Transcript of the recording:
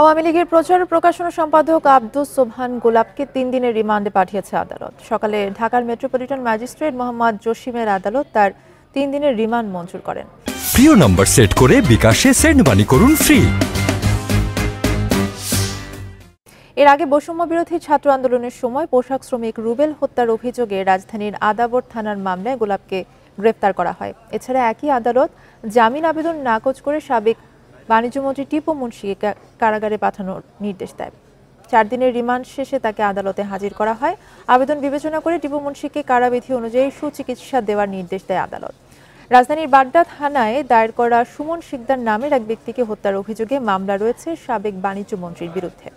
আওয়ামী লীগের প্রচার ও প্রকাশনা সম্পাদক আব্দুস সোবহান গোলাপকে ৩ দিনের রিমান্ডে পাঠিয়েছে আদালত। সকালে ঢাকার মেট্রোপলিটন ম্যাজিস্ট্রেট মোহাম্মদ জসিমের আদালত তার ৩ দিনের রিমান্ড মঞ্জুর করেন। প্রিয় নম্বর সেট করে বিকাশে সেন্ড মানি করুন ফ্রি। এর আগে বৈষম্য বিরোধী ছাত্র আন্দোলনের সময় পোশাক শ্রমিক রুবেল হত্যার অভিযোগে রাজধানীর আদাবর থানার মামলায় গোলাপকে গ্রেফতার করা হয়। এছাড়া একই আদালত জামিন আবেদন নাকচ করে সাবেক বাণিজ্যমন্ত্রী টিপু মুন্সিকে কারাগারে পাঠানোর নির্দেশ দেয়। ৪ দিনের রিমান্ড শেষে তাকে আদালতে হাজির করা হয়। আবেদন বিবেচনা করে টিপু মুন্সিকে কারাবিধি অনুযায়ী সুচিকিৎসা দেওয়ার নির্দেশ দেয় আদালত। রাজধানীর বাড্ডা থানায় দায়ের করা সুমন শিকদার নামের এক ব্যক্তিকে হত্যার অভিযোগে মামলা রয়েছে সাবেক বাণিজ্যমন্ত্রীর বিরুদ্ধে।